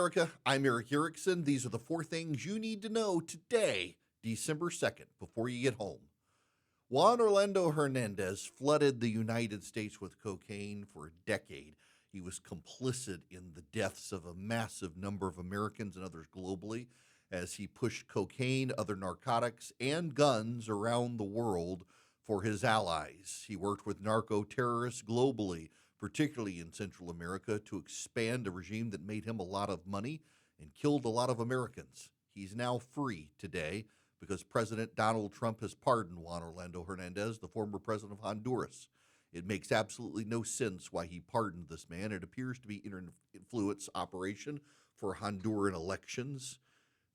America. I'm Erick Erickson. These are the 4 things you need to know today, December 2nd, before you get home. Juan Orlando Hernandez flooded the United States with cocaine for a decade. He was complicit in the deaths of a massive number of Americans and others globally as he pushed cocaine, other narcotics, and guns around the world for his allies. He worked with narco-terrorists globally, particularly in Central America, to expand a regime that made him a lot of money and killed a lot of Americans. He's now free today because President Donald Trump has pardoned Juan Orlando Hernandez, the former president of Honduras. It makes absolutely no sense why he pardoned this man. It appears to be influence operation for Honduran elections.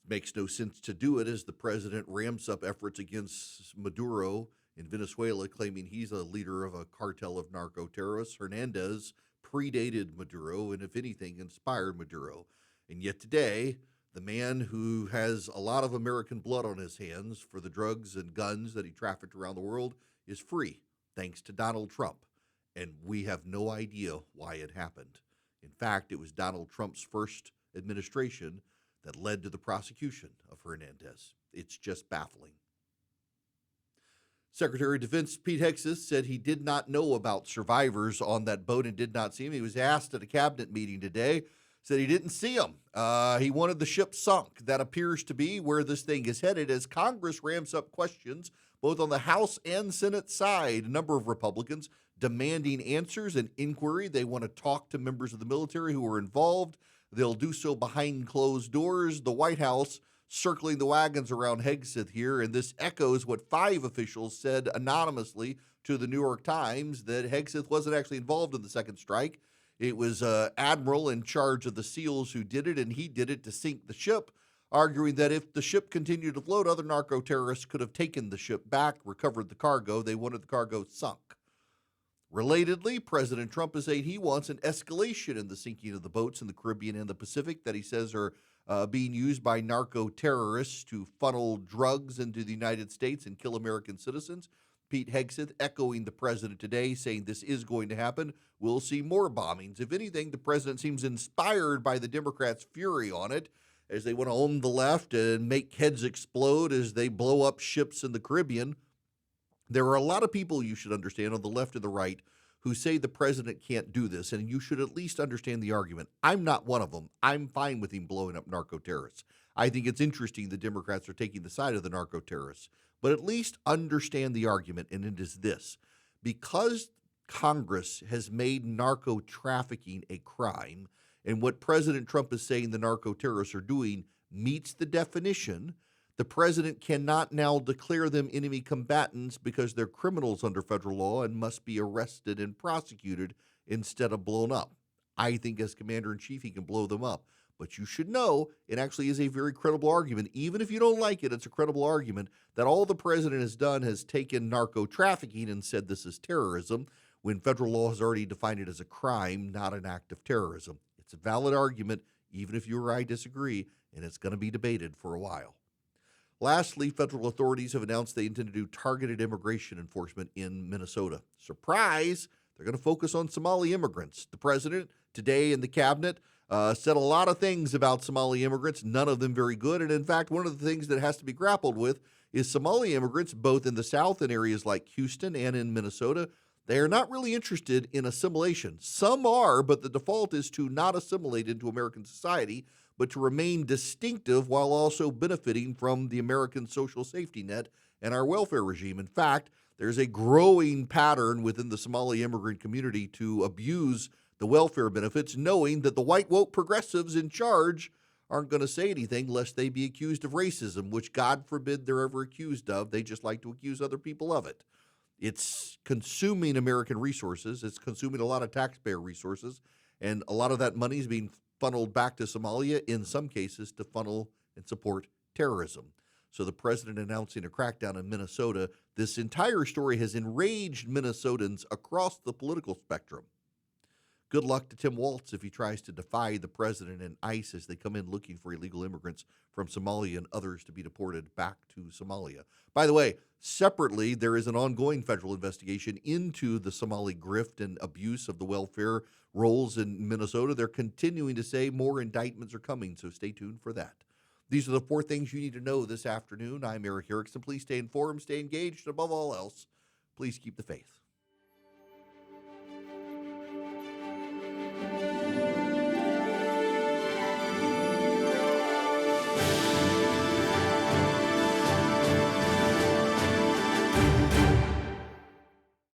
It makes no sense to do it as the president ramps up efforts against Maduro in Venezuela, claiming he's a leader of a cartel of narco-terrorists. Hernandez predated Maduro and, if anything, inspired Maduro. And yet today, the man who has a lot of American blood on his hands for the drugs and guns that he trafficked around the world is free, thanks to Donald Trump. And we have no idea why it happened. In fact, it was Donald Trump's first administration that led to the prosecution of Hernandez. It's just baffling. Secretary of Defense Pete Hegseth said he did not know about survivors on that boat and did not see them. He was asked at a cabinet meeting today, said he didn't see them. He wanted the ship sunk. That appears to be where this thing is headed as Congress ramps up questions both on the House and Senate side. A number of Republicans demanding answers and inquiry. They want to talk to members of the military who were involved. They'll do so behind closed doors. The White House circling the wagons around Hegseth here, and this echoes what 5 officials said anonymously to the New York Times, that Hegseth wasn't actually involved in the second strike. It was an admiral in charge of the SEALs who did it, and he did it to sink the ship, arguing that if the ship continued to float, other narco-terrorists could have taken the ship back, recovered the cargo. They wanted the cargo sunk. Relatedly, President Trump is saying he wants an escalation in the sinking of the boats in the Caribbean and the Pacific that he says are being used by narco-terrorists to funnel drugs into the United States and kill American citizens. Pete Hegseth echoing the president today, saying this is going to happen. We'll see more bombings. If anything, the president seems inspired by the Democrats' fury on it as they want to own the left and make heads explode as they blow up ships in the Caribbean. There are a lot of people you should understand on the left and the right who say the president can't do this, and you should at least understand the argument. I'm not one of them. I'm fine with him blowing up narco-terrorists. I think it's interesting the Democrats are taking the side of the narco-terrorists, but at least understand the argument, and it is this. Because Congress has made narco-trafficking a crime, and what President Trump is saying the narco-terrorists are doing meets the definition, the president cannot now declare them enemy combatants because they're criminals under federal law and must be arrested and prosecuted instead of blown up. I think as commander-in-chief, he can blow them up. But you should know it actually is a very credible argument. Even if you don't like it, it's a credible argument that all the president has done has taken narco-trafficking and said this is terrorism, when federal law has already defined it as a crime, not an act of terrorism. It's a valid argument, even if you or I disagree, and it's going to be debated for a while. Lastly, federal authorities have announced they intend to do targeted immigration enforcement in Minnesota. Surprise! They're going to focus on Somali immigrants. The president today in the cabinet said a lot of things about Somali immigrants, none of them very good. And in fact, one of the things that has to be grappled with is Somali immigrants, both in the South in areas like Houston and in Minnesota, they are not really interested in assimilation. Some are, but the default is to not assimilate into American society, but to remain distinctive while also benefiting from the American social safety net and our welfare regime. In fact, there's a growing pattern within the Somali immigrant community to abuse the welfare benefits, knowing that the white woke progressives in charge aren't going to say anything lest they be accused of racism, which God forbid they're ever accused of. They just like to accuse other people of it. It's consuming American resources. It's consuming a lot of taxpayer resources, and a lot of that money is being funneled back to Somalia, in some cases, to funnel and support terrorism. So the president announcing a crackdown in Minnesota, this entire story has enraged Minnesotans across the political spectrum. Good luck to Tim Walz if he tries to defy the president and ICE as they come in looking for illegal immigrants from Somalia and others to be deported back to Somalia. By the way, separately, there is an ongoing federal investigation into the Somali grift and abuse of the welfare rolls in Minnesota. They're continuing to say more indictments are coming, so stay tuned for that. These are the 4 things you need to know this afternoon. I'm Erick Erickson. Please stay informed, stay engaged, and above all else, please keep the faith.